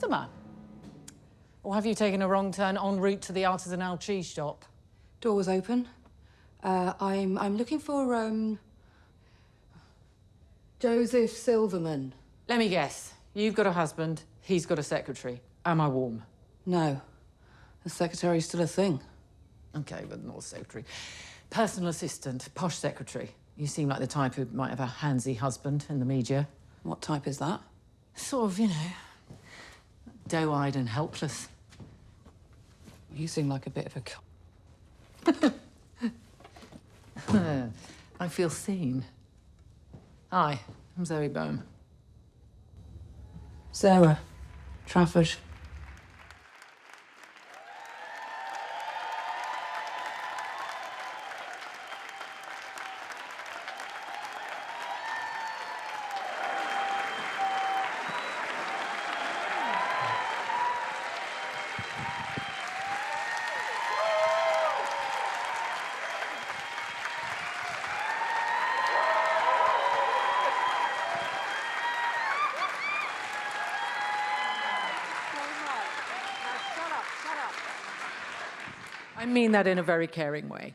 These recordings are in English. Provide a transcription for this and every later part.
customer? Or have you taken a wrong turn en route to the artisanal cheese shop? Door was open. I'm looking for, Joseph Silverman. Let me guess. You've got a husband, he's got a secretary. Am I warm? No. The secretary's still a thing. Okay, but not a secretary. Personal assistant, posh secretary. You seem like the type who might have a handsy husband in the media. What type is that? Sort of, you know, doe-eyed and helpless. You seem like a bit of a... I feel seen. Hi, I'm Zoe Bohm. Sarah. Trafford. I mean that in a very caring way.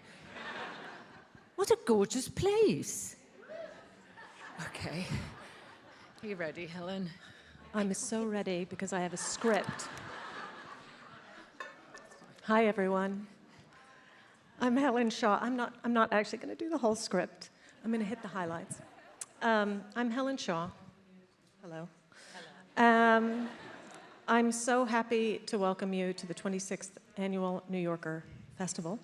What a gorgeous place. Okay. Are you ready, Helen? I'm so ready because I have a script. Hi, everyone. I'm Helen Shaw. I'm not actually going to do the whole script. I'm going to hit the highlights. I'm Helen Shaw. Hello. Hello. I'm so happy to welcome you to the 26th Annual New Yorker Festival.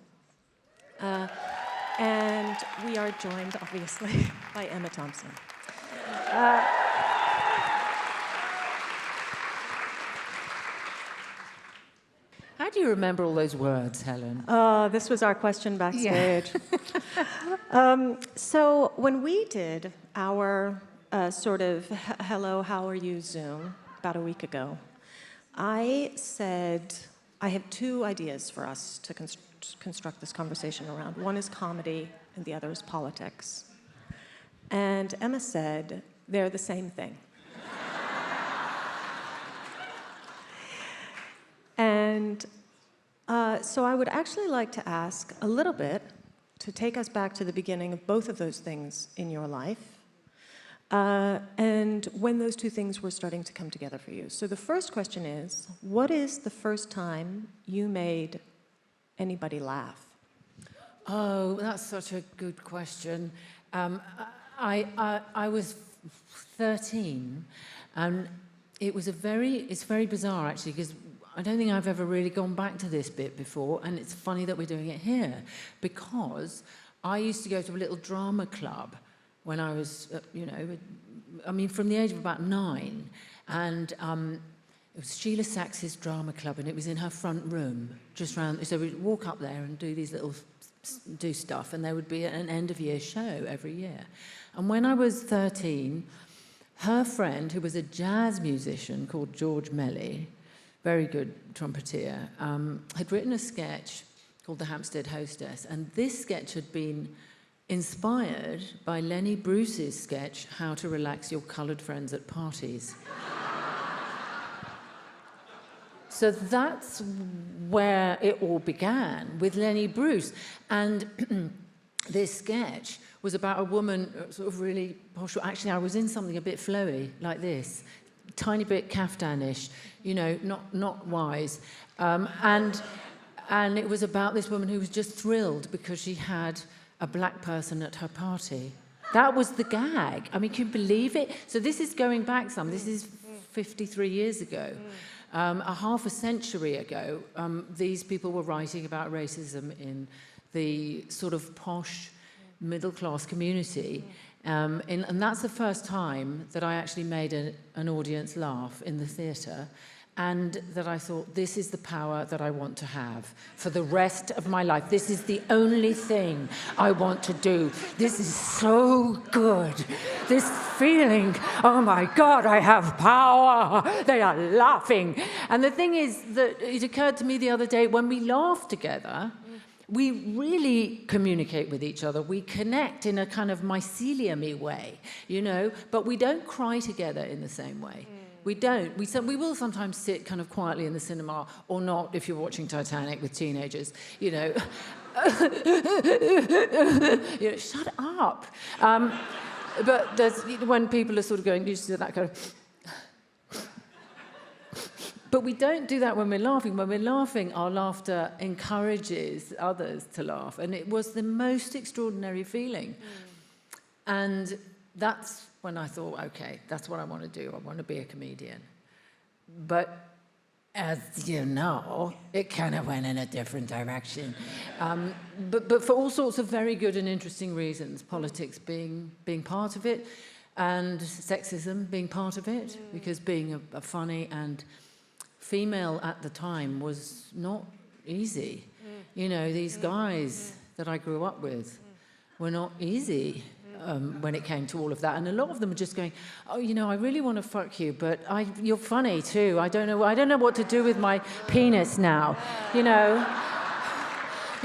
And we are joined, obviously, by Emma Thompson. How do you remember all those words, Helen? This was our question backstage. Yeah. So when we did our sort of hello, how are you Zoom about a week ago, I said, I have two ideas for us to construct this conversation around. One is comedy, and the other is politics. And Emma said, they're the same thing. And so I would actually like to ask a little bit to take us back to the beginning of both of those things in your life, and when those two things were starting to come together for you. So the first question is, what is the first time you made anybody laugh? Oh, that's such a good question. I was 13, and it's very bizarre, actually, because I don't think I've ever really gone back to this bit before, and it's funny that we're doing it here, because I used to go to a little drama club when I was, you know, I mean, from the age of about 9, and it was Sheila Sax's drama club, and it was in her front room, just round, so we'd walk up there and do these little, do stuff, and there would be an end-of-year show every year. And when I was 13, her friend, who was a jazz musician called George Melly, very good trumpeter, had written a sketch called The Hampstead Hostess, and this sketch had been inspired by Lenny Bruce's sketch, How to Relax Your Coloured Friends at Parties. So that's where it all began, with Lenny Bruce. And this sketch was about a woman, sort of really posh. Actually, I was in something a bit flowy, like this, tiny bit caftanish, you know, not wise. And it was about this woman who was just thrilled because she had a black person at her party. That was the gag. I mean, can you believe it? So this is going back some. This is 53 years ago. A half a century ago, these people were writing about racism in the sort of posh middle-class community. And that's the first time that I actually made an audience laugh in the theatre, and that I thought, this is the power that I want to have for the rest of my life. This is the only thing I want to do. This is so good. This feeling, oh my God, I have power. They are laughing. And the thing is that it occurred to me the other day, when we laugh together, we really communicate with each other. We connect in a kind of mycelium-y way, you know, but we don't cry together in the same way. We don't. We will sometimes sit kind of quietly in the cinema, or not if you're watching Titanic with teenagers, you know. You know, shut up. But there's, when people are sort of going, you just do that kind of... But we don't do that when we're laughing. When we're laughing, our laughter encourages others to laugh. And it was the most extraordinary feeling. And that's when I thought, okay, that's what I want to do. I want to be a comedian. But as you know, it kind of went in a different direction. But for all sorts of very good and interesting reasons, politics being part of it, and sexism being part of it, because being a funny and female at the time was not easy. You know, these guys that I grew up with were not easy when it came to all of that. And a lot of them were just going, oh, you know, I really want to fuck you, but you're funny too. I don't know what to do with my penis now. You know,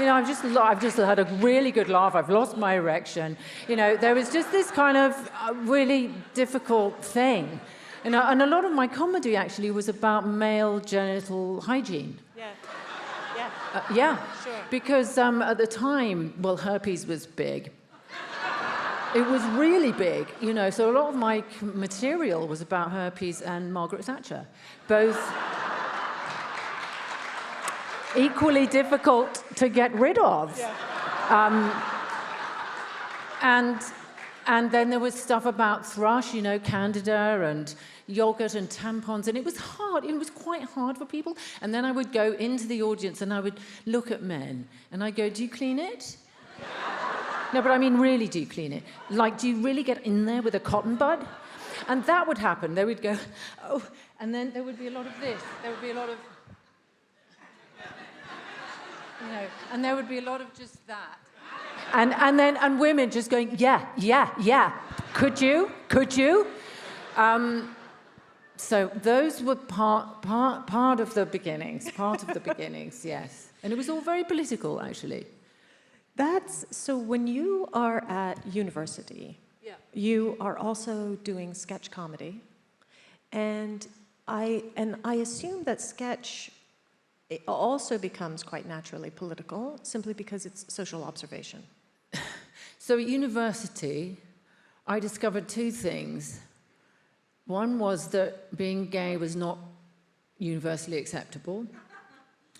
I've just had a really good laugh. I've lost my erection. You know, there was just this kind of really difficult thing. And a lot of my comedy actually was about male genital hygiene. Yeah. Sure. Because at the time, well, herpes was big. It was really big, you know, so a lot of my material was about herpes and Margaret Thatcher, both equally difficult to get rid of. And then there was stuff about thrush, you know, candida and yogurt and tampons, and it was hard. It was quite hard for people. And then I would go into the audience and I would look at men and I'd go, do you clean it? No, but I mean, really, do you clean it? Like, do you really get in there with a cotton bud? And that would happen. They would go, oh, and then there would be a lot of this. There would be a lot of, you know, and there would be a lot of just that. And women just going, yeah. Could you? So those were part of the beginnings, yes. And it was all very political, actually. So when you are at university, you are also doing sketch comedy, and I assume that sketch also becomes quite naturally political, simply because it's social observation. So at university, I discovered two things. One was that being gay was not universally acceptable,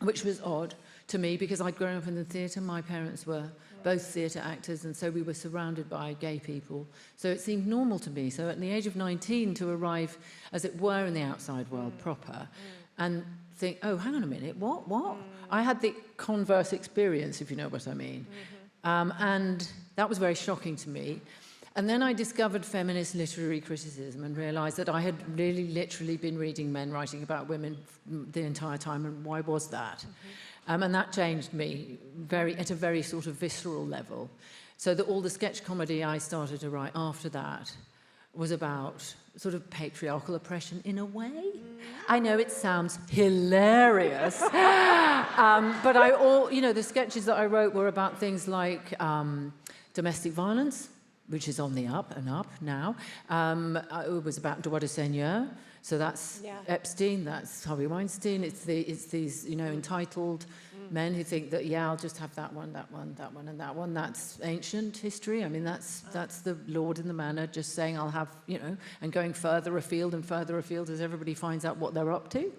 which was odd to me because I'd grown up in the theatre. My parents were both theatre actors, and so we were surrounded by gay people. So it seemed normal to me. So at the age of 19 to arrive, as it were, in the outside world proper, and think, oh, hang on a minute, what? I had the converse experience, if you know what I mean. And that was very shocking to me. And then I discovered feminist literary criticism and realised that I had really literally been reading men writing about women the entire time, and why was that? And that changed me at a very sort of visceral level. So that all the sketch comedy I started to write after that was about sort of patriarchal oppression in a way. I know it sounds hilarious, but the sketches that I wrote were about things like domestic violence, which is on the up and up now. It was about droit de seigneur, so that's Epstein, that's Harvey Weinstein. It's these entitled men who think that I'll just have that one, and that one. That's ancient history. I mean, that's the Lord in the Manor just saying I'll have and going further afield as everybody finds out what they're up to.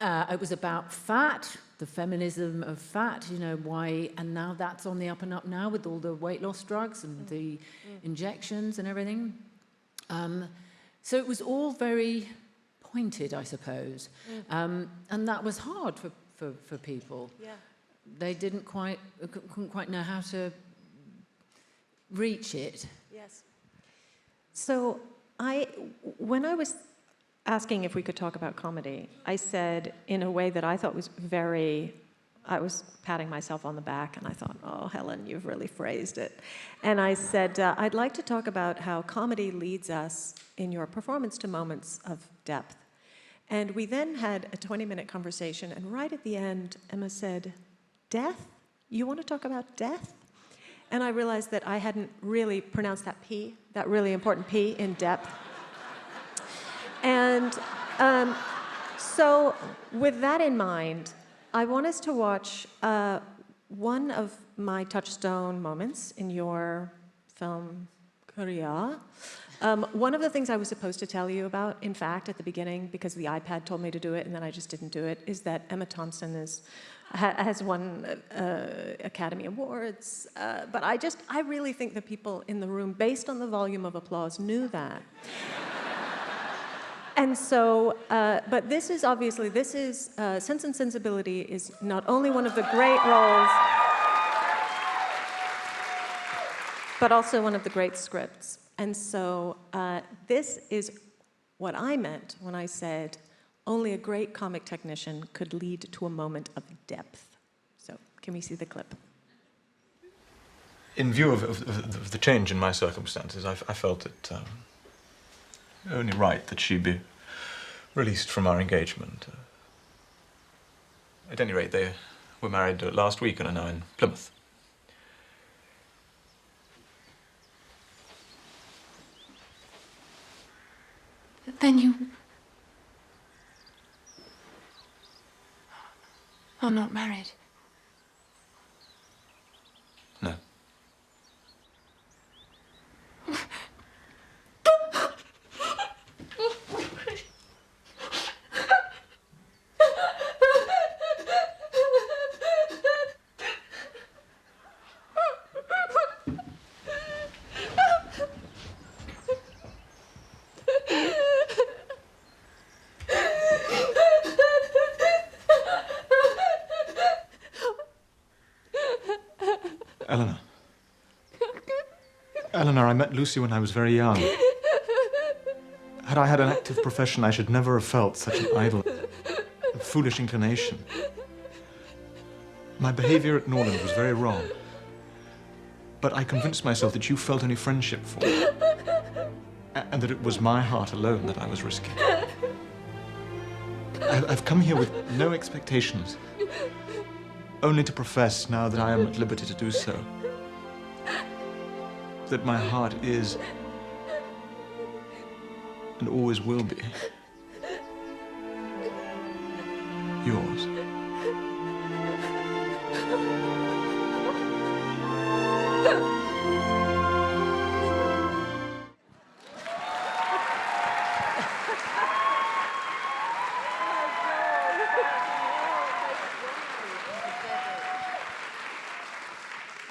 It was about fat. The feminism of fat, why, and now that's on the up and up now with all the weight loss drugs and the injections and everything. So it was all very pointed, I suppose. And that was hard for people. Yeah. They couldn't quite know how to reach it. Yes. So when I was asking if we could talk about comedy, I said in a way that I thought was I was patting myself on the back, and I thought, oh, Helen, you've really phrased it. And I said, I'd like to talk about how comedy leads us in your performance to moments of depth. And we then had a 20-minute conversation, and right at the end, Emma said, death? You want to talk about death? And I realized that I hadn't really pronounced that P, that really important P in depth. And so with that in mind, I want us to watch one of my touchstone moments in your film career. One of the things I was supposed to tell you about, in fact, at the beginning, because the iPad told me to do it and then I just didn't do it, is that Emma Thompson has won Academy Awards. But I really think the people in the room, based on the volume of applause, knew that. And so, but this is Sense and Sensibility is not only one of the great roles, but also one of the great scripts. And so this is what I meant when I said only a great comic technician could lead to a moment of depth. So can we see the clip? In view of the change in my circumstances, I felt it only right that she be released from our engagement. At any rate, they were married last week and are now in Plymouth. Then you are not married. No. Eleanor, I met Lucy when I was very young. Had I had an active profession, I should never have felt such an idle, foolish inclination. My behavior at Norland was very wrong. But I convinced myself that you felt only friendship for me, and that it was my heart alone that I was risking. I've come here with no expectations, only to profess, now that I am at liberty to do so, that my heart is, and always will be, yours.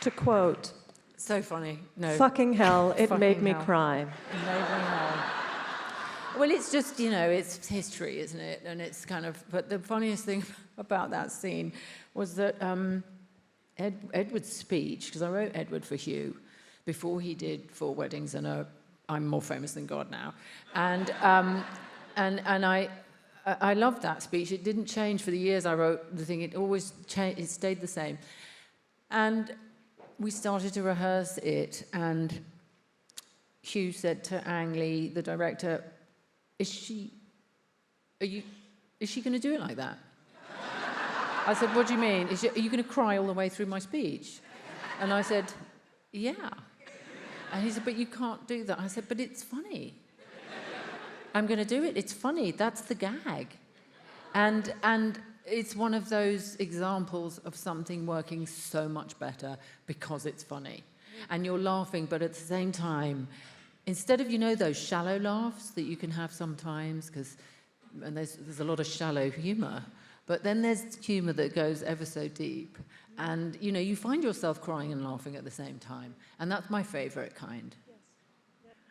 To quote, So funny. No. fucking hell, it Fucking made me hell. cry. It made me laugh. Well, it's just, you know, it's history, isn't it? And it's kind of, but the funniest thing about that scene was that Edward's speech, because I wrote Edward for Hugh before he did Four Weddings and I'm More Famous Than God Now. And I loved that speech. It didn't change for the years I wrote the thing. It always changed, it stayed the same. And we started to rehearse it, and Hugh said to Ang Lee, the director, is she going to do it like that? I said, what do you mean? Are you going to cry all the way through my speech? And I said, yeah. And he said, but you can't do that. I said, but it's funny. I'm going to do it. It's funny. That's the gag. And it's one of those examples of something working so much better because it's funny. And you're laughing, but at the same time, instead of, you know, those shallow laughs that you can have sometimes, and there's a lot of shallow humour, but then there's humour that goes ever so deep. And, you know, you find yourself crying and laughing at the same time. And that's my favourite kind.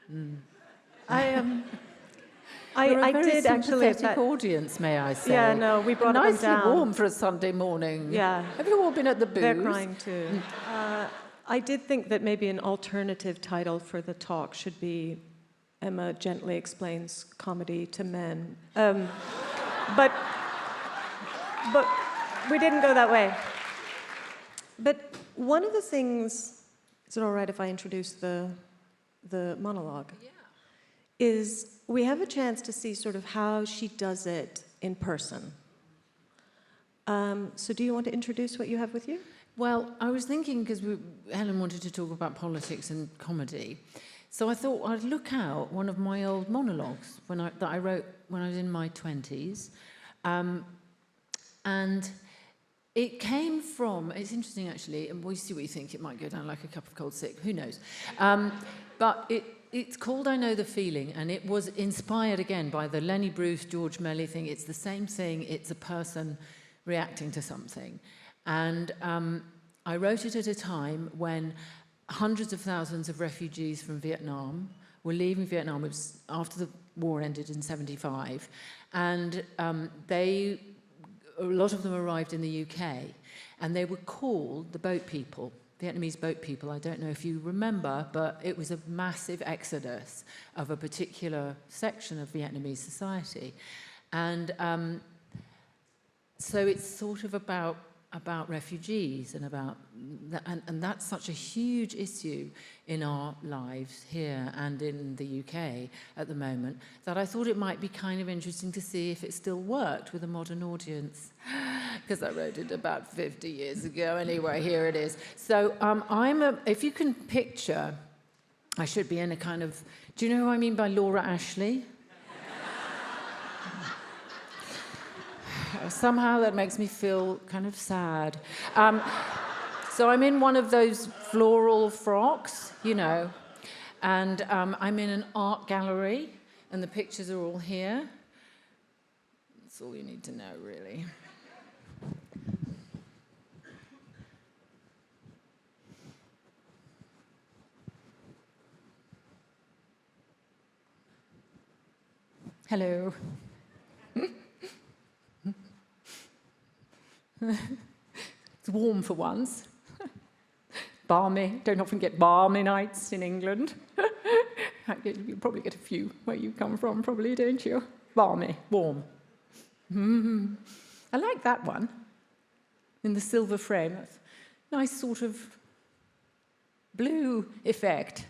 Mm. I did actually. Sympathetic audience, may I say? Yeah, no, we brought them nicely down. warm for a Sunday morning. Yeah. Have you all been at the booze? They're crying too. I did think that maybe an alternative title for the talk should be Emma Gently Explains Comedy to Men. But we didn't go that way. But one of the things, is it all right if I introduce the monologue? Yeah. Is we have a chance to see sort of how she does it in person. So do you want to introduce what you have with you? Well, I was thinking, because Helen wanted to talk about politics and comedy, So I thought I'd look out one of my old monologues that I wrote when I was in my 20s. And it came from, it's interesting actually, and we'll see what you think, it might go down like a cup of cold sick, who knows. But it's called I Know the Feeling, and it was inspired again by the Lenny Bruce, George Melly thing. It's the same thing, it's a person reacting to something. And I wrote it at a time when hundreds of thousands of refugees from Vietnam were leaving Vietnam. It was after the war ended in '75, and a lot of them arrived in the UK, and they were called the boat people, Vietnamese boat people. I don't know if you remember, but it was a massive exodus of a particular section of Vietnamese society. And so it's sort of about refugees and about and that's such a huge issue in our lives here and in the UK at the moment, that I thought it might be kind of interesting to see if it still worked with a modern audience, because I wrote it about 50 years ago. Anyway, here it is. So if you can picture, I should be in a kind of, do you know who I mean by Laura Ashley? Somehow that makes me feel kind of sad. So I'm in one of those floral frocks, you know, and I'm in an art gallery, and the pictures are all here. That's all you need to know, really. Hello. It's warm for once. Balmy. Don't often get balmy nights in England. You probably get a few where you come from, probably, don't you? Balmy, warm. I like that one. In the silver frame. That's a nice sort of blue effect,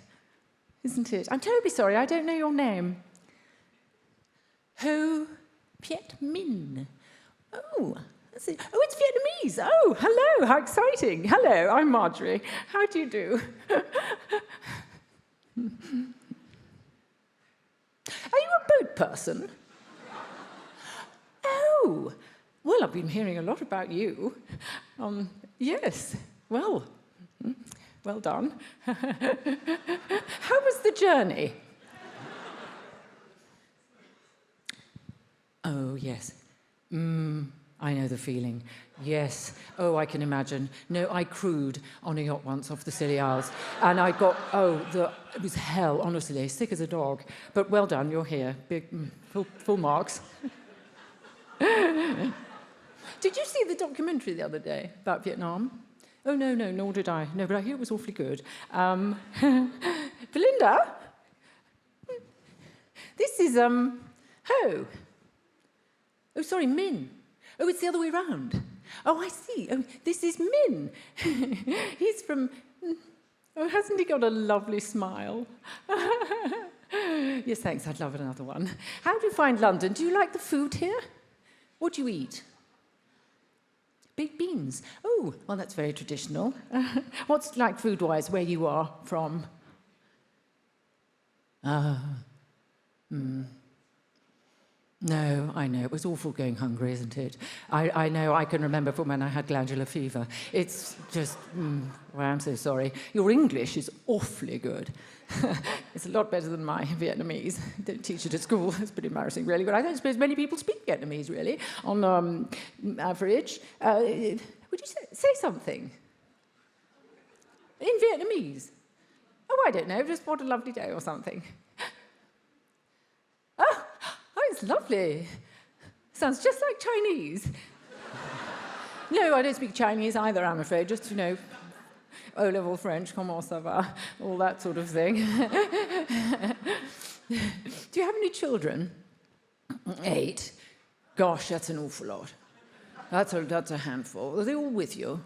isn't it? I'm terribly sorry, I don't know your name. Ho Piet Min. Oh, that's it. Oh, it's Vietnamese. Oh, hello, how exciting. Hello, I'm Marjorie. How do you do? Are you a boat person? Oh, well, I've been hearing a lot about you. Yes, well done. How was the journey? Oh, yes. I know the feeling. Yes. Oh, I can imagine. No, I crewed on a yacht once off the Scilly Isles, and I got, it was hell, honestly, sick as a dog. But well done, you're here. Big, full marks. Did you see the documentary the other day about Vietnam? Oh, no, nor did I. No, but I hear it was awfully good. Belinda? This is, Ho. Oh, sorry, Min. Oh, it's the other way round. Oh, I see. Oh, this is Min. He's from... Oh, hasn't he got a lovely smile? Yes, thanks. I'd love another one. How do you find London? Do you like the food here? What do you eat? Baked beans. Oh, well, that's very traditional. What's like food-wise where you are from? No, I know. It was awful going hungry, isn't it? I know. I can remember from when I had glandular fever. It's just... well, I'm so sorry. Your English is awfully good. It's a lot better than my Vietnamese. I don't teach it at school. It's pretty embarrassing, really. But I don't suppose many people speak Vietnamese, really, on average. Would you say something? In Vietnamese? Oh, I don't know. Just what a lovely day or something. Oh, it's lovely. Sounds just like Chinese. No, I don't speak Chinese either, I'm afraid. Just, you know, O-level French, comment ça va, all that sort of thing. Do you have any children? 8. Gosh, that's an awful lot. That's a handful. Are they all with you?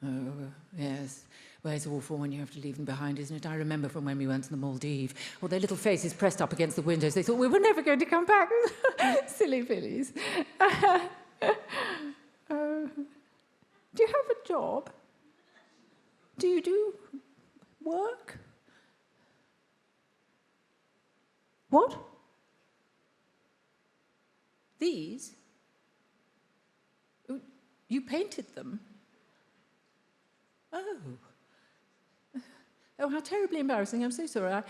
Oh, yes. Well, it's awful when you have to leave them behind, isn't it? I remember from when we went to the Maldives, all their little faces pressed up against the windows. They thought we were never going to come back. Silly fillies. Do you have a job? Do you do work? What? These? You painted them? Oh. Oh, how terribly embarrassing. I'm so sorry.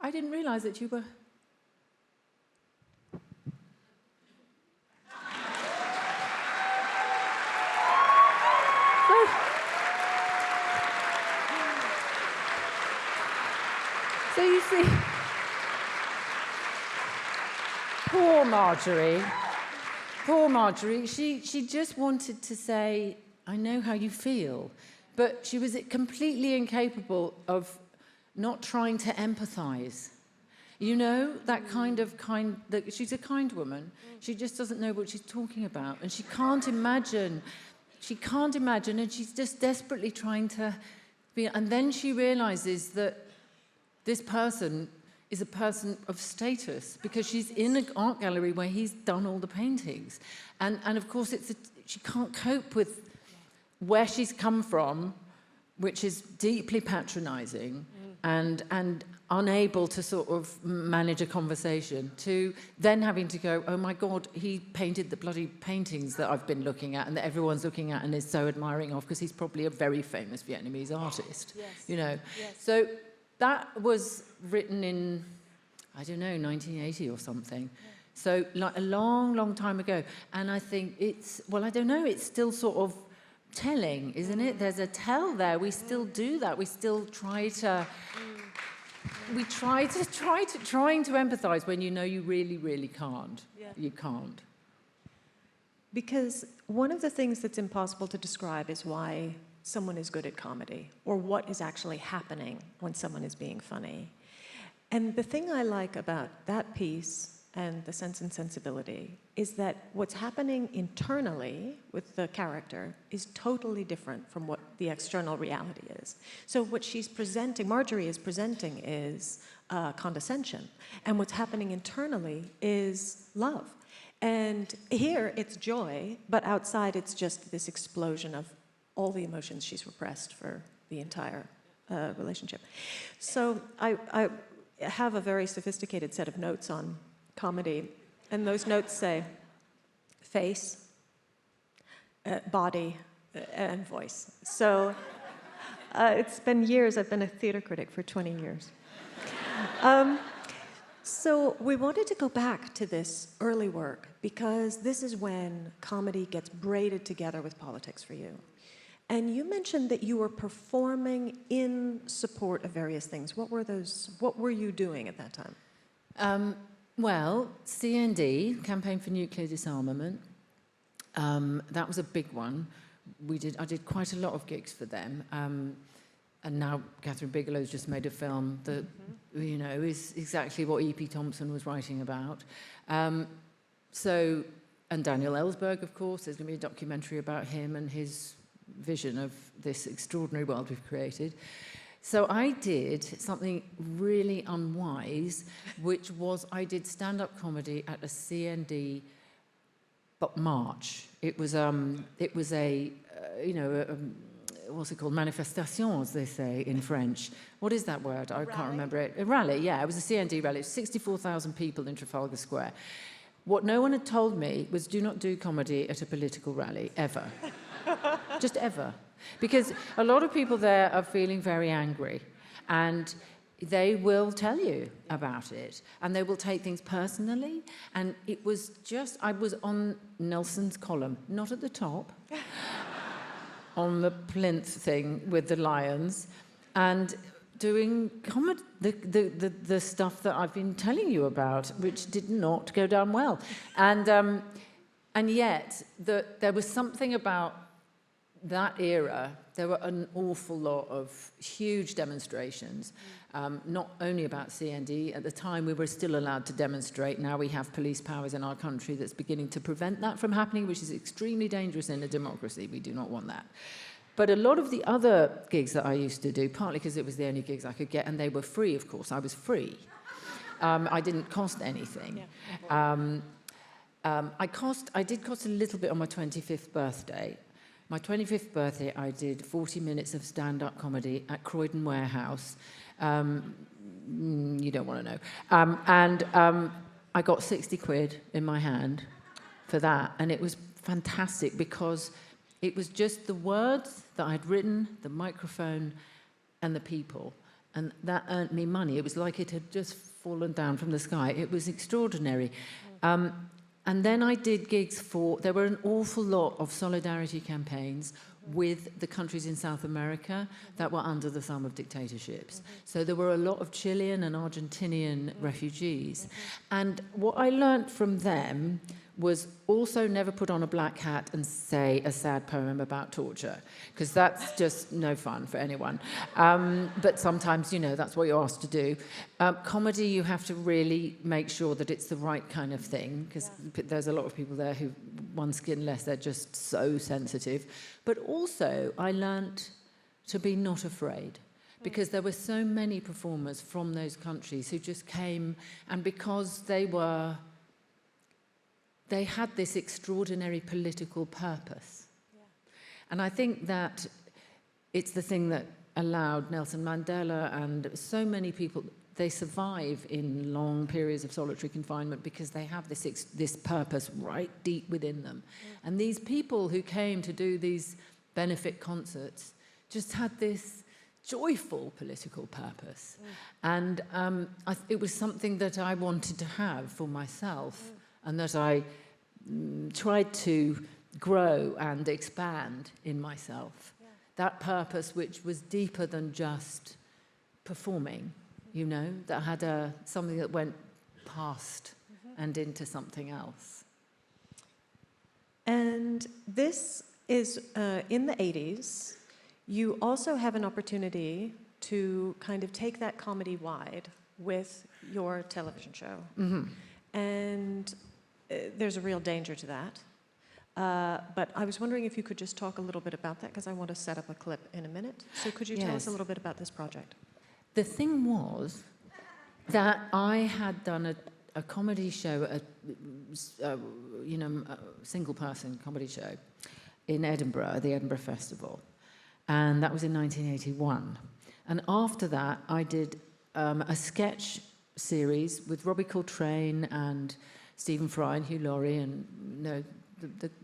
I didn't realise that you were... So you see, poor Marjorie, she just wanted to say, I know how you feel, but she was completely incapable of not trying to empathise. You know, that she's a kind woman. She just doesn't know what she's talking about, and she can't imagine, and she's just desperately trying to be, and then she realises that this person is a person of status because she's in an art gallery where he's done all the paintings. And of course, she can't cope with where she's come from, which is deeply patronising and unable to sort of manage a conversation, to then having to go, oh my God, he painted the bloody paintings that I've been looking at and that everyone's looking at and is so admiring of because he's probably a very famous Vietnamese artist, you know. Yes. So that was written in, I don't know, 1980 or something. Yeah. So like a long, long time ago. And I think it's, well, I don't know, it's still sort of telling, isn't it? There's a tell there. We still do that. We still try to, trying to empathise when you know you really, really can't. Yeah. You can't. Because one of the things that's impossible to describe is why someone is good at comedy, or what is actually happening when someone is being funny. And the thing I like about that piece and the Sense and Sensibility is that what's happening internally with the character is totally different from what the external reality is. So what she's presenting, Marjorie is presenting, is condescension. And what's happening internally is love. And here it's joy, but outside it's just this explosion of all the emotions she's repressed for the entire relationship. So I have a very sophisticated set of notes on comedy, and those notes say face, body, and voice. So it's been years. I've been a theater critic for 20 years. So we wanted to go back to this early work because this is when comedy gets braided together with politics for you. And you mentioned that you were performing in support of various things. What were those? What were you doing at that time? Well, CND, Campaign for Nuclear Disarmament, that was a big one. I did quite a lot of gigs for them. And now Catherine Bigelow's just made a film that, you know, is exactly what E.P. Thompson was writing about. And Daniel Ellsberg, of course, there's going to be a documentary about him and his vision of this extraordinary world we've created. So I did something really unwise, which was I did stand-up comedy at a CND march. It was a what's it called? Manifestation, as they say in French. What is that word? I can't remember it. A rally, yeah. It was a CND rally. It was 64,000 people in Trafalgar Square. What no one had told me was do not do comedy at a political rally, ever. Just ever. Because a lot of people there are feeling very angry, and they will tell you about it, and they will take things personally. And it was just, I was on Nelson's column, not at the top, on the plinth thing with the lions, and doing the stuff that I've been telling you about, which did not go down well. And yet, there was something about that era. There were an awful lot of huge demonstrations, not only about CND. At the time, we were still allowed to demonstrate. Now we have police powers in our country that's beginning to prevent that from happening, which is extremely dangerous in a democracy. We do not want that. But a lot of the other gigs that I used to do, partly because it was the only gigs I could get, and they were free, of course. I was free. I didn't cost anything. Yeah. I did cost a little bit on my 25th birthday, my 25th birthday, I did 40 minutes of stand-up comedy at Croydon Warehouse. You don't want to know. I got 60 quid in my hand for that, and it was fantastic because it was just the words that I'd written, the microphone, and the people, and that earned me money. It was like it had just fallen down from the sky. It was extraordinary. And then I did gigs there were an awful lot of solidarity campaigns with the countries in South America that were under the thumb of dictatorships. So there were a lot of Chilean and Argentinian refugees. And what I learnt from them was also never put on a black hat and say a sad poem about torture, because that's just no fun for anyone. But sometimes, that's what you're asked to do. Comedy, you have to really make sure that it's the right kind of thing, because there's a lot of people there who, one skin less, they're just so sensitive. But also, I learnt to be not afraid, because there were so many performers from those countries who just came, and because they had this extraordinary political purpose. Yeah. And I think that it's the thing that allowed Nelson Mandela and so many people, they survive in long periods of solitary confinement because they have this purpose right deep within them. Yeah. And these people who came to do these benefit concerts just had this joyful political purpose. And it was something that I wanted to have for myself, and that I tried to grow and expand in myself. Yeah. That purpose which was deeper than just performing, that had something that went past and into something else. And this is in the 80s. You also have an opportunity to kind of take that comedy wide with your television show. Mm-hmm. And there's a real danger to that. But I was wondering if you could just talk a little bit about that, because I want to set up a clip in a minute. So could you tell us a little bit about this project? The thing was that I had done a comedy show, a single-person comedy show in Edinburgh, the Edinburgh Festival. And that was in 1981. And after that, I did a sketch series with Robbie Coltrane and Stephen Fry and Hugh Laurie and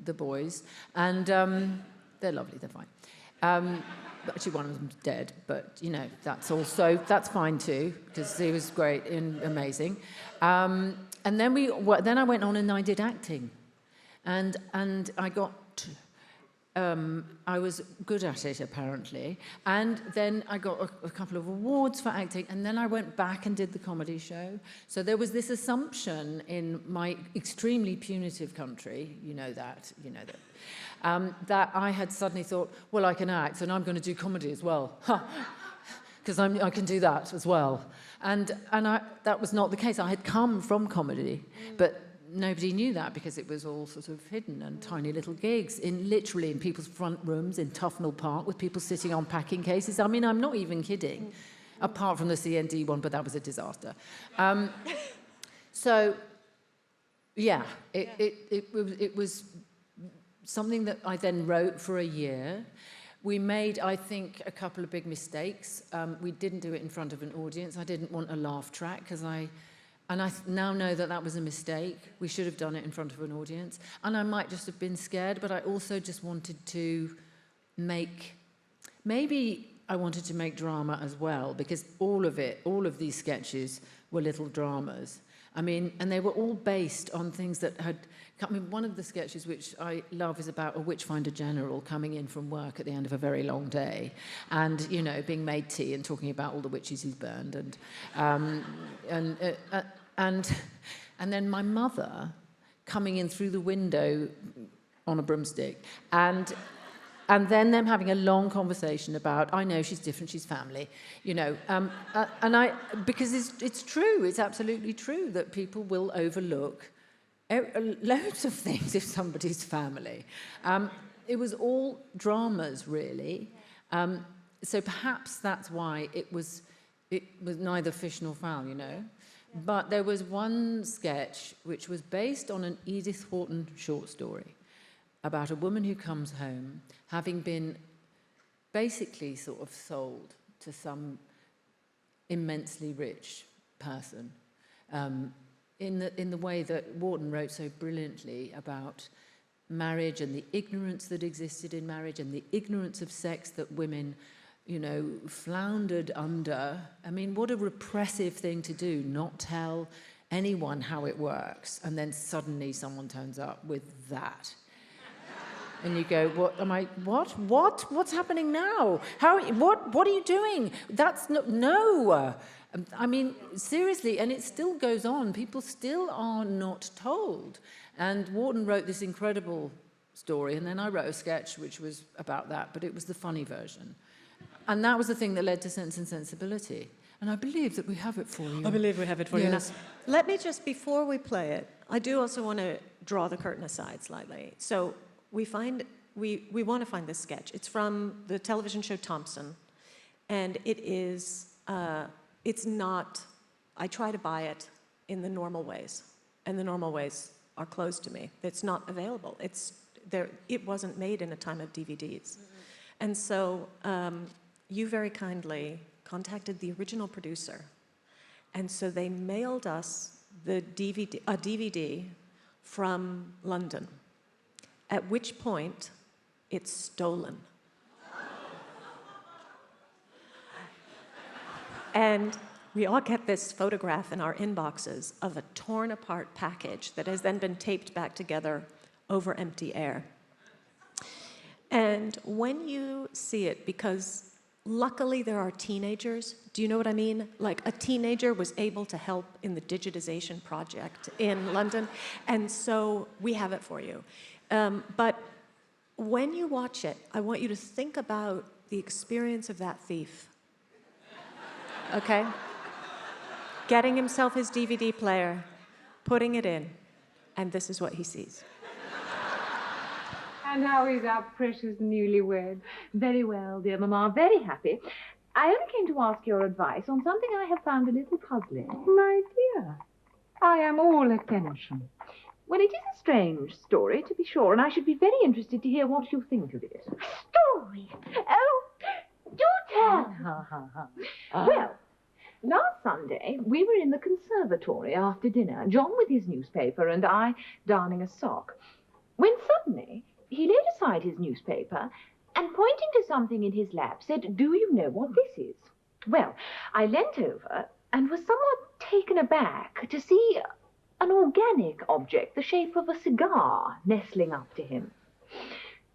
the boys. And they're lovely, they're fine. Actually, one of them's dead, but, that's fine too, because he was great and amazing. And then I went on and I did acting. And I got... I was good at it, apparently. And then I got a couple of awards for acting, and then I went back and did the comedy show. So there was this assumption in my extremely punitive country, that I had suddenly thought, well, I can act, and I'm going to do comedy as well. Because I can do that as well. And that was not the case. I had come from comedy, but nobody knew that because it was all sort of hidden and tiny little gigs literally in people's front rooms in Tufnell Park with people sitting on packing cases. I mean, I'm not even kidding, apart from the CND one, but that was a disaster. So, yeah, it was something that I then wrote for a year. We made, I think, a couple of big mistakes. We didn't do it in front of an audience. I didn't want a laugh track because I now know that was a mistake. We should have done it in front of an audience. And I might just have been scared, but I also just wanted to maybe I wanted to make drama as well, because all of these sketches were little dramas. I mean, and they were all based on things that had... one of the sketches which I love is about a witchfinder general coming in from work at the end of a very long day and, being made tea and talking about all the witches he's burned. And then my mother coming in through the window on a broomstick and then them having a long conversation about, I know she's different, she's family, because it's true, it's absolutely true that people will overlook loads of things if somebody's family. It was all dramas, really. So perhaps that's why it was neither fish nor fowl, But there was one sketch which was based on an Edith Wharton short story. about a woman who comes home having been basically sort of sold to some immensely rich person, in the way that Wharton wrote so brilliantly about marriage and the ignorance that existed in marriage and the ignorance of sex that women, you know, floundered under. I mean, what a repressive thing to do, not tell anyone how it works, and then suddenly someone turns up with that. And you go, what's happening now? What are you doing? That's no. I mean, seriously, and it still goes on. People still are not told. And Wharton wrote this incredible story, and then I wrote a sketch which was about that, but it was the funny version. And that was the thing that led to Sense and Sensibility. And I believe that we have it for you. I believe we have it for you. Now, let me just, before we play it, I do also want to draw the curtain aside slightly. So we want to find this sketch. It's from the television show Thompson, and it is, it's not, I try to buy it in the normal ways, and the normal ways are closed to me. It's not available. It wasn't made in a time of DVDs. And so you very kindly contacted the original producer, and so they mailed us a DVD from London, at which point it's stolen. And we all get this photograph in our inboxes of a torn apart package that has then been taped back together over empty air. And when you see it, because luckily there are teenagers, do you know what I mean? Like a teenager was able to help in the digitization project in London, and so we have it for you. But when you watch it, I want you to think about the experience of that thief. Okay? Getting himself his DVD player, putting it in, and this is what he sees. And how is our precious newlywed? Very well, dear Mamma, very happy. I only came to ask your advice on something I have found a little puzzling. My dear, I am all attention. Well, it is a strange story, to be sure, and I should be very interested to hear what you think of it. Story? Oh, do tell. Well, last Sunday, we were in the conservatory after dinner, John with his newspaper and I darning a sock, when suddenly he laid aside his newspaper and, pointing to something in his lap, said, "Do you know what this is?" Well, I leant over and was somewhat taken aback to see an organic object, the shape of a cigar, nestling up to him.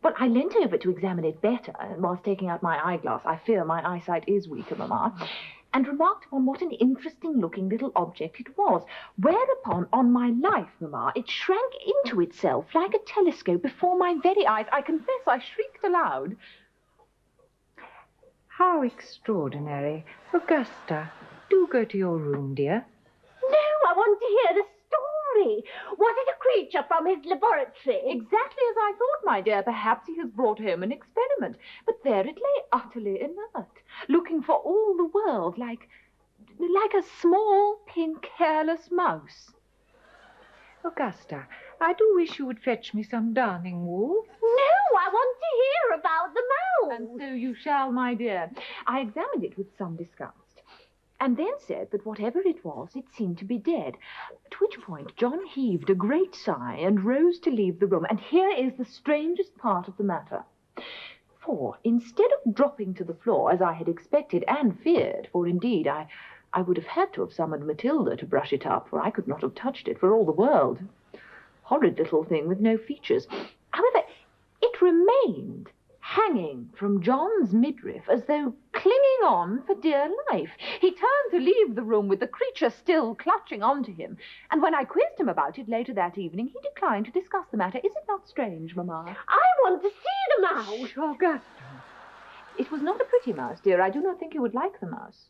Well, I leant over to examine it better, and whilst taking out my eyeglass, I fear my eyesight is weaker, Mamma, and remarked upon what an interesting-looking little object it was, whereupon, on my life, Mamma, it shrank into itself like a telescope before my very eyes. I confess I shrieked aloud. How extraordinary. Augusta, do go to your room, dear. No, I want to hear the story. Was it a creature from his laboratory? Exactly as I thought, my dear. Perhaps he has brought home an experiment. But there it lay, utterly inert, looking for all the world like a small, pink, hairless mouse. Augusta, I do wish you would fetch me some darning wool. No, I want to hear about the mouse. And so you shall, my dear. I examined it with some disgust, and then said that whatever it was, it seemed to be dead, at which point John heaved a great sigh and rose to leave the room. And here is the strangest part of the matter. For instead of dropping to the floor, as I had expected and feared, for indeed I would have had to have summoned Matilda to brush it up, for I could not have touched it for all the world. Horrid little thing with no features. However, it remained hanging from John's midriff as though clinging on for dear life. He turned to leave the room with the creature still clutching onto him, and when I quizzed him about it later that evening, he declined to discuss the matter. Is it not strange, Mamma? I want to see the mouse. Augusta. It was not a pretty mouse, dear. I do not think you would like the mouse.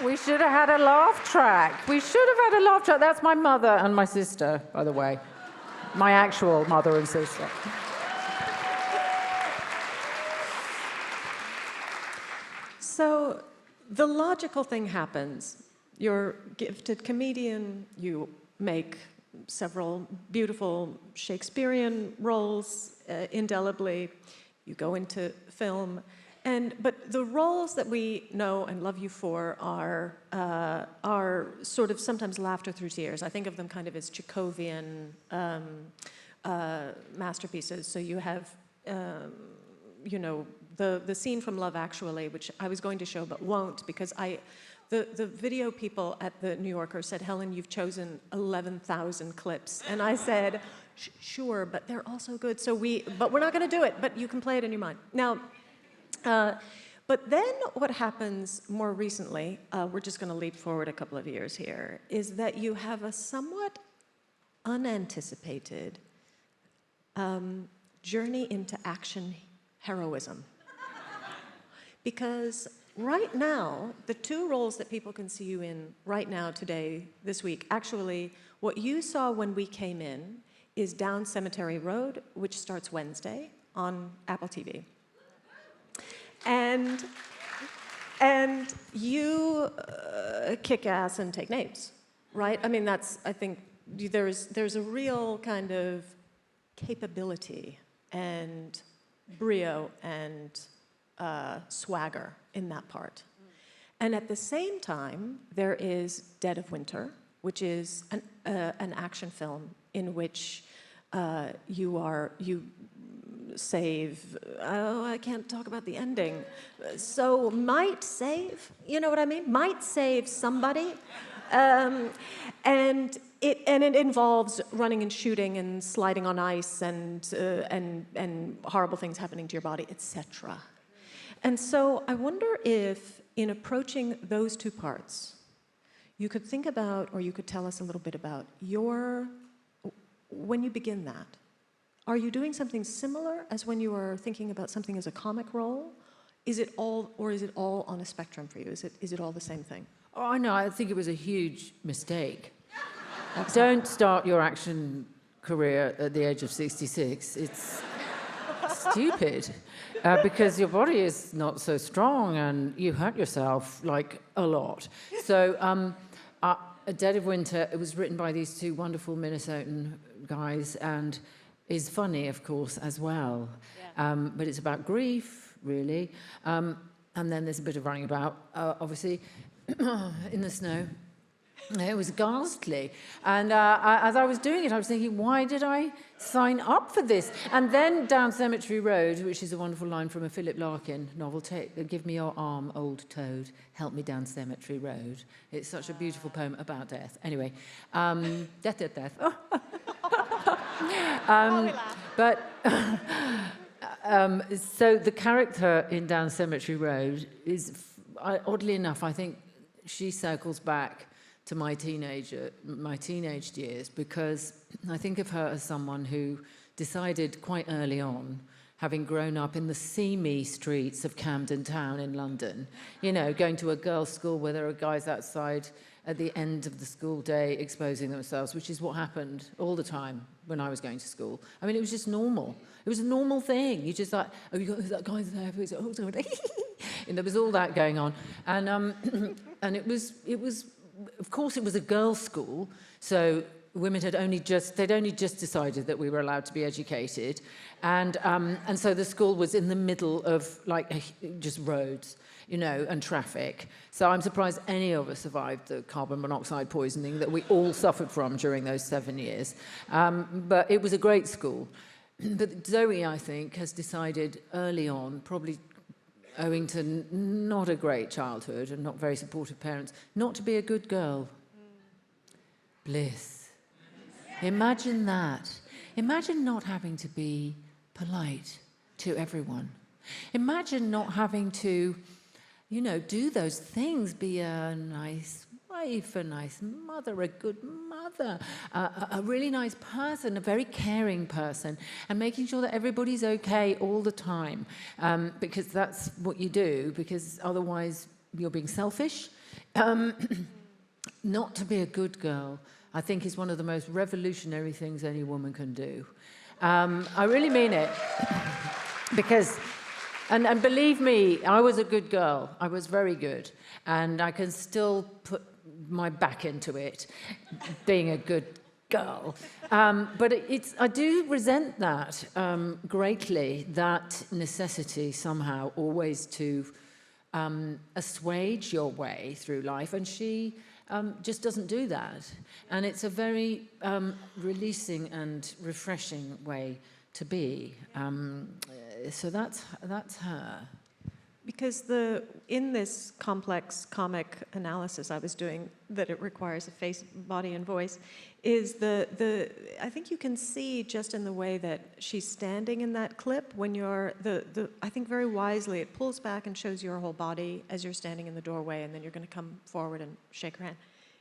We should have had a laugh track. We should have had a laugh track. That's my mother and my sister, by the way. My actual mother and sister. So the logical thing happens. You're a gifted comedian, you make several beautiful Shakespearean roles indelibly, you go into film, but the roles that we know and love you for are sort of sometimes laughter through tears. I think of them kind of as Chekhovian masterpieces. So you have, you know, the scene from Love Actually, which I was going to show but won't because the video people at the New Yorker said, Helen, you've chosen 11,000 clips. And I said, sure, but they're also good. But we're not going to do it, but you can play it in your mind. Now, but then what happens more recently, we're just going to leap forward a couple of years here, is that you have a somewhat unanticipated journey into action heroism. Because right now, the two roles that people can see you in right now, today, this week, actually, what you saw when we came in is Down Cemetery Road, which starts Wednesday on Apple TV. And you kick ass and take names, right? I mean, I think there's a real kind of capability and brio and swagger in that part. And at the same time, there is Dead of Winter, which is an action film in which you save, I can't talk about the ending. So might save, you know what I mean? Might save somebody. And it involves running and shooting and sliding on ice and horrible things happening to your body, etc. And so I wonder if, in approaching those two parts, you could think about, or you could tell us a little bit about when you begin that, are you doing something similar as when you were thinking about something as a comic role? Is it all on a spectrum for you? Is it all the same thing? Oh, I know. I think it was a huge mistake. Don't start your action career at the age of 66. It's stupid because your body is not so strong and you hurt yourself like a lot. So Dead of Winter, it was written by these two wonderful Minnesotan guys and is funny, of course, as well. Yeah. But it's about grief, really. And then there's a bit of running about, obviously, in the snow. It was ghastly. And as I was doing it, I was thinking, why did I sign up for this? And then Down Cemetery Road, which is a wonderful line from a Philip Larkin novel, give me your arm, old toad, help me down Cemetery Road. It's such a beautiful poem about death. Anyway, death. So the character in Down Cemetery Road is, oddly enough, I think she circles back to my teenage years, because I think of her as someone who decided quite early on, having grown up in the seamy streets of Camden Town in London, you know, going to a girls' school where there are guys outside at the end of the school day exposing themselves, which is what happened all the time when I was going to school. I mean, it was just normal. It was a normal thing. You just like, oh, you got that guy there, and there was all that going on. And it was, of course, it was a girls' school, so women they'd only just decided that we were allowed to be educated, and so the school was in the middle of just roads, you know, and traffic. So I'm surprised any of us survived the carbon monoxide poisoning that we all suffered from during those 7 years. But it was a great school. But Zoe, I think, has decided early on, probably owing to not a great childhood and not very supportive parents, not to be a good girl. Bliss. Imagine that. Imagine not having to be polite to everyone. Imagine not having to, you know, do those things, be a nice wife, a nice mother, a good mother, a really nice person, a very caring person, and making sure that everybody's okay all the time, because that's what you do, because otherwise you're being selfish. Not to be a good girl, I think, is one of the most revolutionary things any woman can do. I really mean it, because And believe me, I was a good girl. I was very good. And I can still put my back into it, being a good girl. But I do resent that greatly, that necessity somehow always to assuage your way through life. And she just doesn't do that. And it's a very releasing and refreshing way to be. So that's her. Because in this complex comic analysis I was doing, that it requires a face, body, and voice, is I think you can see just in the way that she's standing in that clip, when you're, I think very wisely, it pulls back and shows your whole body as you're standing in the doorway, and then you're going to come forward and shake her hand,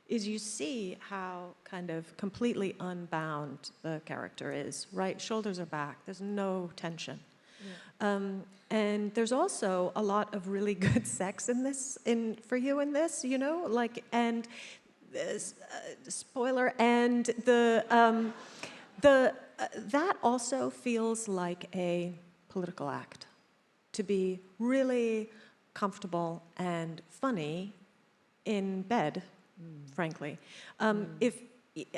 is you see how kind of completely unbound the character is, right? Shoulders are back, there's no tension. Yeah. And there's also a lot of really good sex in this, for you in this, you know, like, and spoiler, and that also feels like a political act, to be really comfortable and funny in bed, frankly. If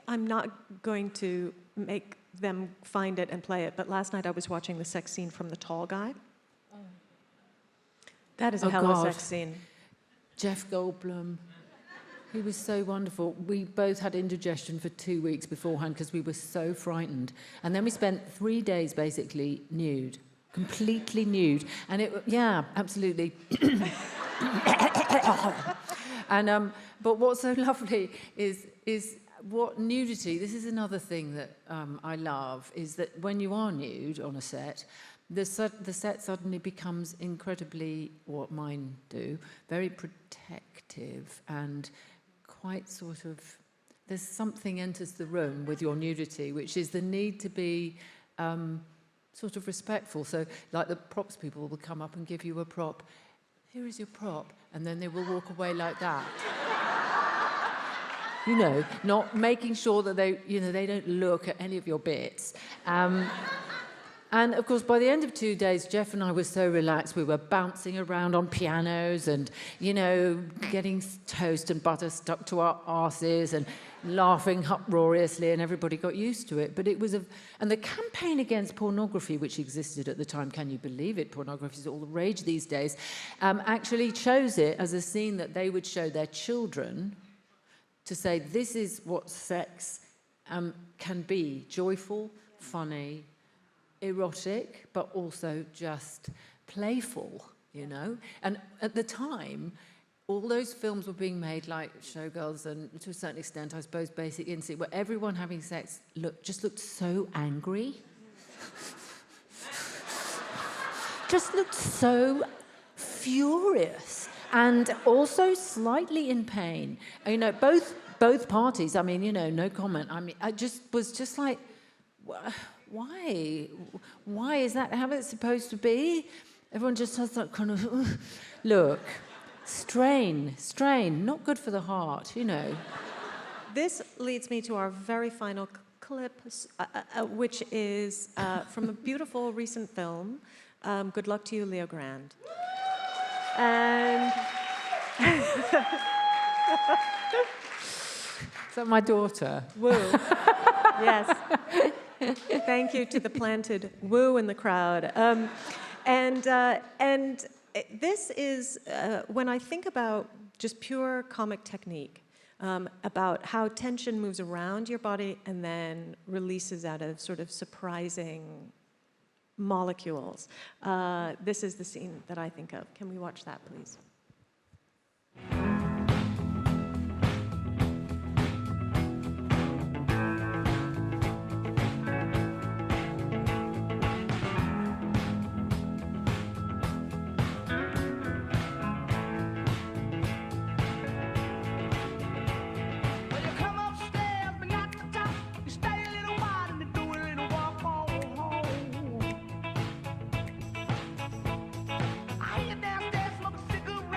I'm not going to make them find it and play it, but last night I was watching the sex scene from The Tall Guy. Oh. That is a hell of a sex scene. Jeff Goldblum. He was so wonderful. We both had indigestion for 2 weeks beforehand because we were so frightened. And then we spent 3 days basically nude, completely nude. And yeah, absolutely. And but what's so lovely is what nudity, this is another thing that I love, is that when you are nude on a set, the set suddenly becomes incredibly, what mine do, very protective and quite sort of, there's something enters the room with your nudity, which is the need to be sort of respectful. So like the props people will come up and give you a prop. Here is your prop, and then they will walk away like that. You know, not making sure that they don't look at any of your bits. And of course, by the end of 2 days, Jeff and I were so relaxed. We were bouncing around on pianos and, you know, getting toast and butter stuck to our arses and laughing uproariously, and everybody got used to it. But it was and the campaign against pornography, which existed at the time, can you believe it? Pornography is all the rage these days. Actually chose it as a scene that they would show their children, to say this is what sex can be: joyful, funny, erotic, but also just playful, you know? And at the time, all those films were being made, like Showgirls and, to a certain extent, I suppose, Basic Instinct, where everyone having sex just looked so angry. Just looked so furious. And also slightly in pain. You know, both parties, I mean, you know, no comment. I mean, I was just like, why? Why is that how it's supposed to be? Everyone just has that kind of, look, strain, not good for the heart, you know. This leads me to our very final clip, which is from a beautiful recent film, Good Luck to You, Leo Grand. And Is that my daughter? Woo. Yes. Thank you to the planted woo in the crowd. And this is, when I think about just pure comic technique, about how tension moves around your body and then releases out of sort of surprising molecules. This is the scene that I think of. Can we watch that, please? I hear downstairs smoke a cigarette.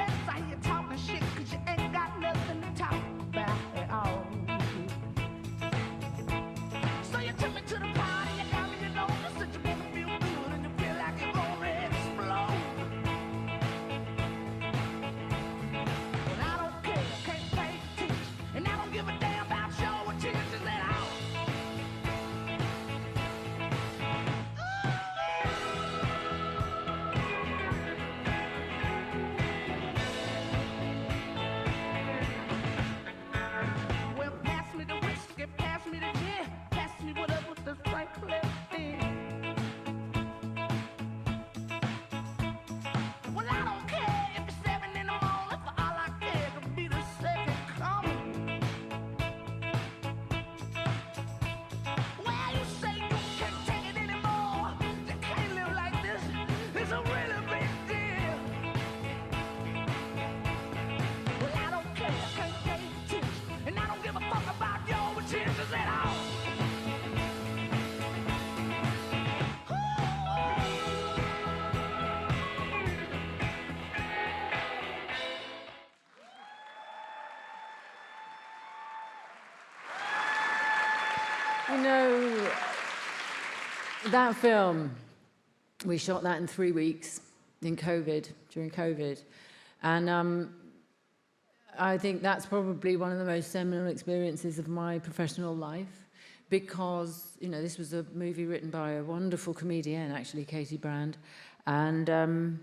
You know, that film, we shot that in 3 weeks during COVID. And I think that's probably one of the most seminal experiences of my professional life because, you know, this was a movie written by a wonderful comedian, actually, Katie Brand. And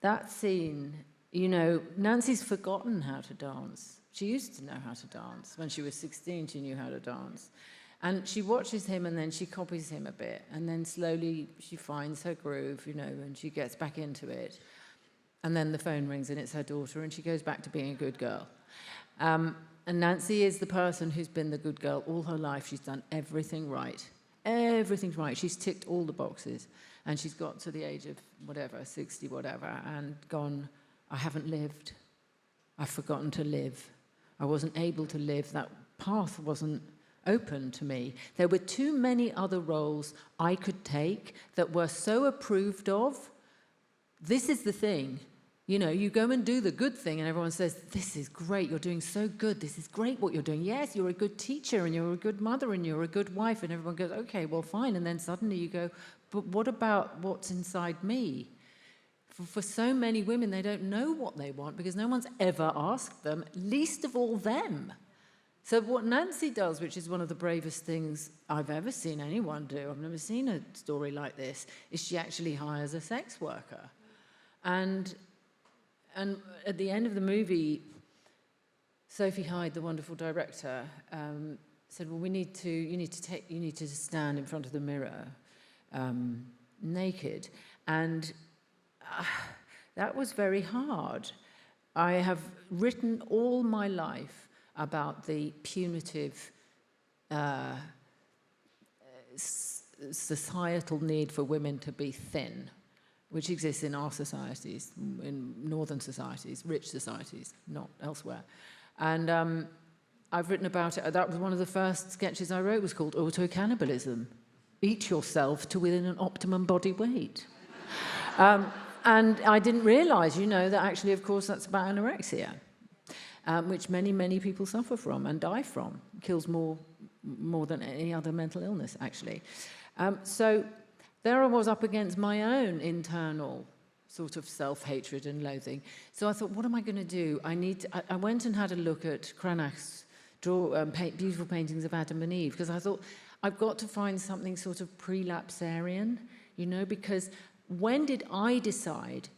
that scene, you know, Nancy's forgotten how to dance. She used to know how to dance. When she was 16, she knew how to dance. And she watches him and then she copies him a bit. And then slowly she finds her groove, you know, and she gets back into it. And then the phone rings and it's her daughter and she goes back to being a good girl. And Nancy is the person who's been the good girl all her life. She's done everything right. Everything's right. She's ticked all the boxes. And she's got to the age of whatever, 60, whatever, and gone, I haven't lived. I've forgotten to live. I wasn't able to live. That path wasn't open to me. There were too many other roles I could take that were so approved of. This is the thing. You know, you go and do the good thing and everyone says, this is great, you're doing so good, this is great what you're doing. Yes, you're a good teacher and you're a good mother and you're a good wife, and everyone goes, okay, well, fine. And then suddenly you go, but what about what's inside me? For so many women, they don't know what they want because no one's ever asked them, least of all them. So what Nancy does, which is one of the bravest things I've ever seen anyone do, I've never seen a story like this, is she actually hires a sex worker. And at the end of the movie, Sophie Hyde, the wonderful director, said, well, you need to stand in front of the mirror naked. And that was very hard. I have written all my life about the punitive societal need for women to be thin, which exists in our societies, in northern societies, rich societies, not elsewhere. And I've written about it. That was one of the first sketches I wrote, was called Auto-Cannibalism. Eat yourself to within an optimum body weight. And I didn't realise, you know, that actually, of course, that's about anorexia, which many, many people suffer from and die from. It kills more than any other mental illness, actually. So there I was up against my own internal sort of self-hatred and loathing. So I thought, what am I going to do? I went and had a look at Cranach's beautiful paintings of Adam and Eve, because I thought, I've got to find something sort of prelapsarian, you know, because when did I decide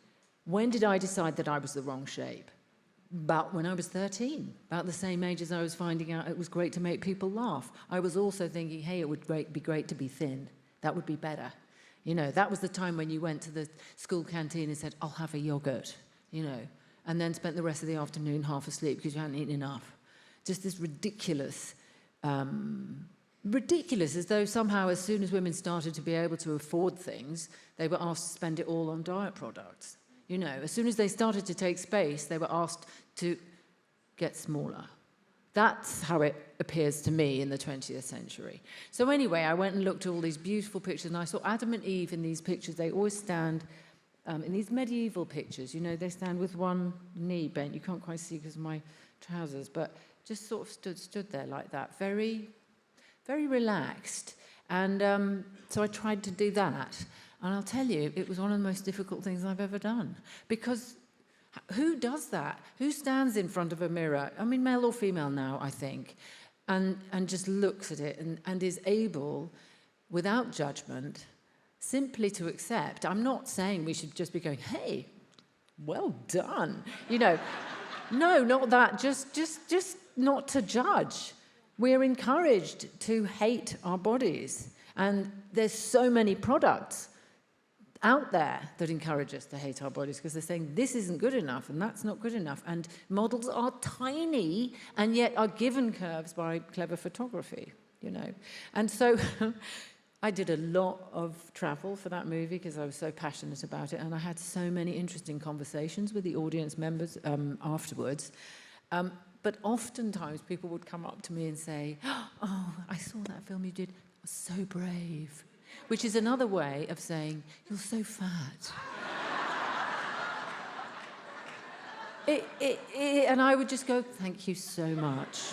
that I was the wrong shape? About when I was 13, about the same age as I was finding out it was great to make people laugh. I was also thinking, hey, it would be great to be thin. That would be better. You know, that was the time when you went to the school canteen and said, I'll have a yogurt, you know, and then spent the rest of the afternoon half asleep because you hadn't eaten enough. Just this ridiculous, as though somehow as soon as women started to be able to afford things, they were asked to spend it all on diet products. You know, as soon as they started to take space, they were asked to get smaller. That's how it appears to me in the 20th century. So anyway, I went and looked at all these beautiful pictures, and I saw Adam and Eve in these pictures. They always stand, in these medieval pictures, you know, they stand with one knee bent. You can't quite see because of my trousers, but just sort of stood there like that, very, very relaxed. And so I tried to do that. And I'll tell you, it was one of the most difficult things I've ever done. Because who does that? Who stands in front of a mirror? I mean, male or female now, I think, and just looks at it and is able, without judgment, simply to accept. I'm not saying we should just be going, hey, well done. You know, no, not that. Just not to judge. We're encouraged to hate our bodies. And there's so many products out there that encourage us to hate our bodies because they're saying this isn't good enough and that's not good enough. And models are tiny and yet are given curves by clever photography, you know. And so I did a lot of travel for that movie because I was so passionate about it, and I had so many interesting conversations with the audience members afterwards. But oftentimes people would come up to me and say, oh, I saw that film you did. It was so brave. Which is another way of saying, you're so fat. And I would just go, thank you so much.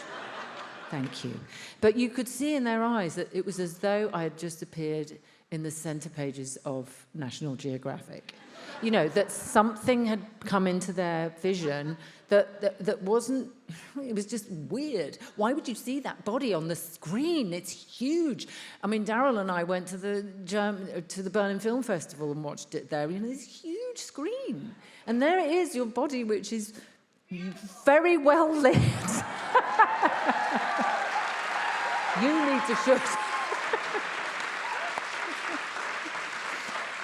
Thank you. But you could see in their eyes that it was as though I had just appeared in the centre pages of National Geographic. You know, that something had come into their vision that wasn't, it was just weird. Why would you see that body on the screen? It's huge. I mean, Daryl and I went to the Berlin Film Festival and watched it there. You know, this huge screen. And there it is, your body, which is very well lit. You need to shoot.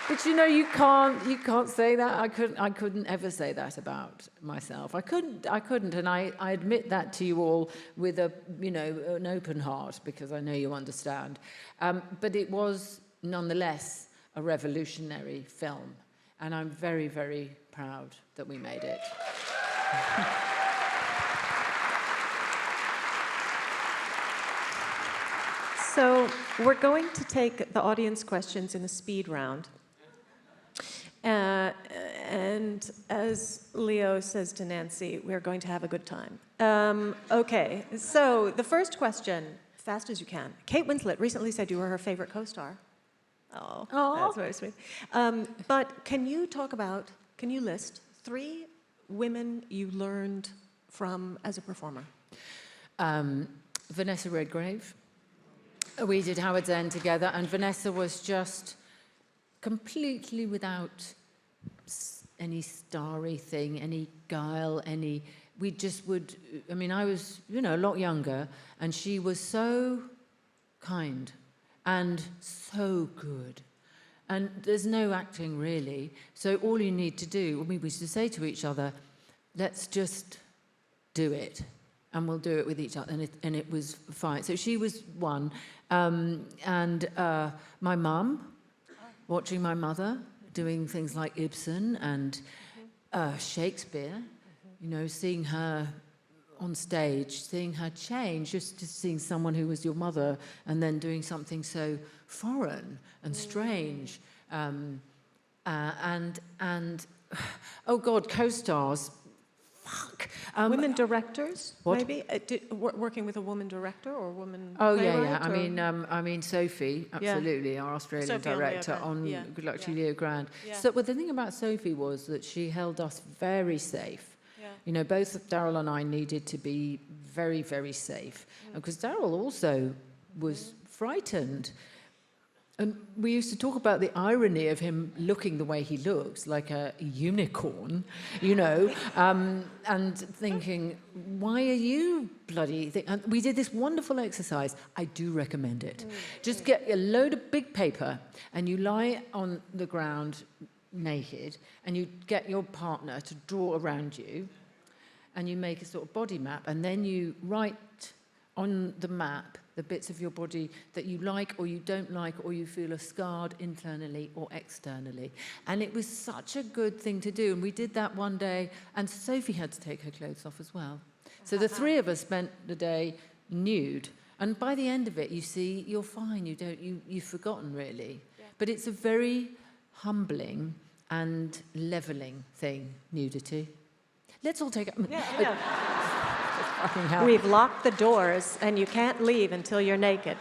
But you know, you can't say that. I couldn't ever say that about myself. I couldn't, and I admit that to you all with an open heart, because I know you understand. But it was nonetheless a revolutionary film, and I'm very, very proud that we made it. So we're going to take the audience questions in a speed round. And as Leo says to Nancy, we're going to have a good time. Okay, so the first question, fast as you can. Kate Winslet recently said you were her favorite co-star. Oh, that's very sweet. But can you list 3 women you learned from as a performer? Vanessa Redgrave. We did Howard's End together, and Vanessa was just completely without any starry thing, any guile, we just would, I mean, I was, a lot younger, and she was so kind and so good. And there's no acting, really. So all you need to do, we used to say to each other, let's just do it. And we'll do it with each other. And it was fine. So she was one. And my mum, watching my mother doing things like Ibsen and Shakespeare, seeing her on stage, seeing her change, just seeing someone who was your mother and then doing something so foreign and strange. And oh God, co-stars. Fuck. Women directors, what? maybe? Working with a woman director or a woman Oh, playwright, yeah. I mean, Sophie, absolutely, our Australian Sophie on director Leo on Grand. Good Luck to Leo Grand. Yeah. So, well, the thing about Sophie was that she held us very safe. Yeah. Both Daryl and I needed to be very, very safe. Because Daryl also was frightened. And we used to talk about the irony of him looking the way he looks, like a unicorn, and thinking, why are you bloody... And we did this wonderful exercise. I do recommend it. Just get a load of big paper, and you lie on the ground naked, and you get your partner to draw around you, and you make a sort of body map, and then you write on the map the bits of your body that you like or you don't like or you feel are scarred internally or externally. And it was such a good thing to do. And we did that one day, and Sophie had to take her clothes off as well. So the 3 of us spent the day nude. And by the end of it, you see, you're fine. You've forgotten, really. Yeah. But it's a very humbling and levelling thing, nudity. Let's all take it. We've locked the doors, and you can't leave until you're naked.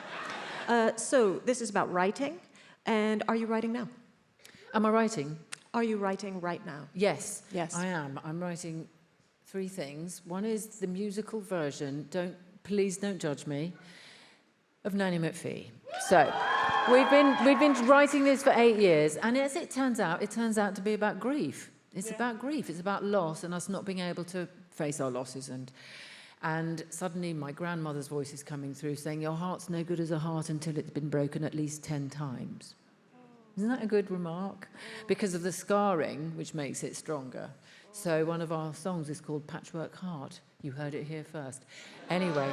So this is about writing. And are you writing now? Am I writing? Are you writing right now? Yes. Yes. I am. I'm writing 3 things. One is the musical version, please don't judge me, of Nanny McPhee. So we've been writing this for 8 years, and as it turns out to be about grief. It's about grief. It's about loss and us not being able to face our losses. And suddenly my grandmother's voice is coming through saying, your heart's no good as a heart until it's been broken at least 10 times. Isn't that a good remark? Because of the scarring, which makes it stronger. So one of our songs is called Patchwork Heart. You heard it here first. Anyway,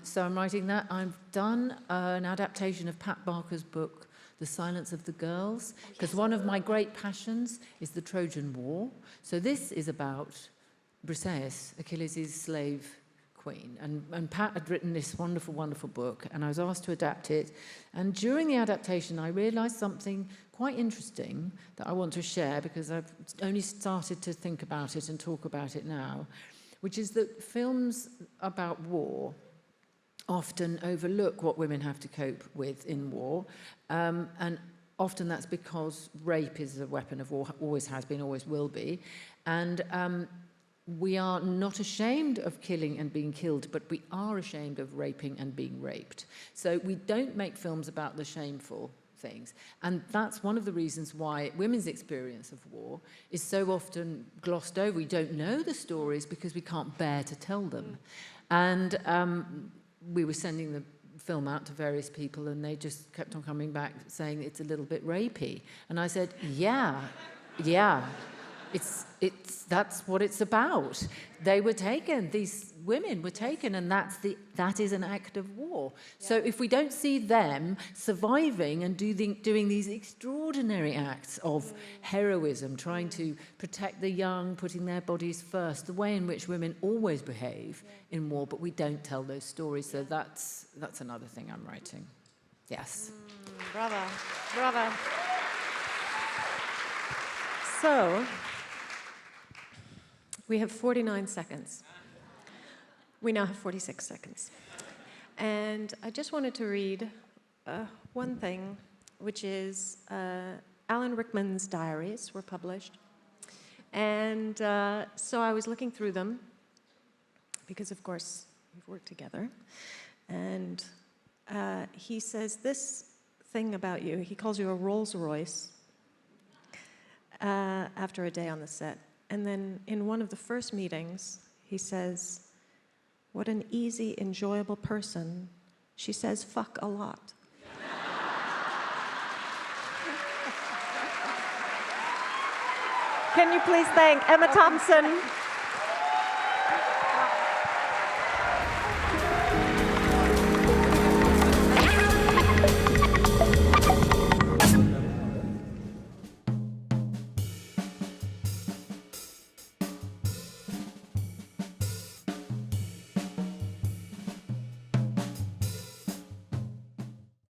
so I'm writing that. I've done an adaptation of Pat Barker's book, The Silence of the Girls, because one of my great passions is the Trojan War. So this is about Briseis, Achilles' slave queen. And Pat had written this wonderful, wonderful book, and I was asked to adapt it. And during the adaptation, I realised something quite interesting that I want to share, because I've only started to think about it and talk about it now, which is that films about war often overlook what women have to cope with in war. And often that's because rape is a weapon of war, always has been, always will be. And we are not ashamed of killing and being killed, but we are ashamed of raping and being raped. So we don't make films about the shameful things. And that's one of the reasons why women's experience of war is so often glossed over. We don't know the stories because we can't bear to tell them. And we were sending the film out to various people, and they just kept on coming back saying it's a little bit rapey. And I said, yeah, that's what it's about. They were taken, these women were taken, and that is an act of war. So if we don't see them surviving and doing these extraordinary acts of heroism, trying to protect the young, putting their bodies first, the way in which women always behave in war, but we don't tell those stories. So that's another thing I'm writing. Yes. Bravo, bravo. So, we have 49 seconds. We now have 46 seconds. And I just wanted to read one thing, which is Alan Rickman's diaries were published. And so I was looking through them, because of course we've worked together. And he says this thing about you. He calls you a Rolls Royce after a day on the set. And then in one of the first meetings, he says, "What an easy, enjoyable person. She says fuck a lot." Can you please thank Emma Thompson?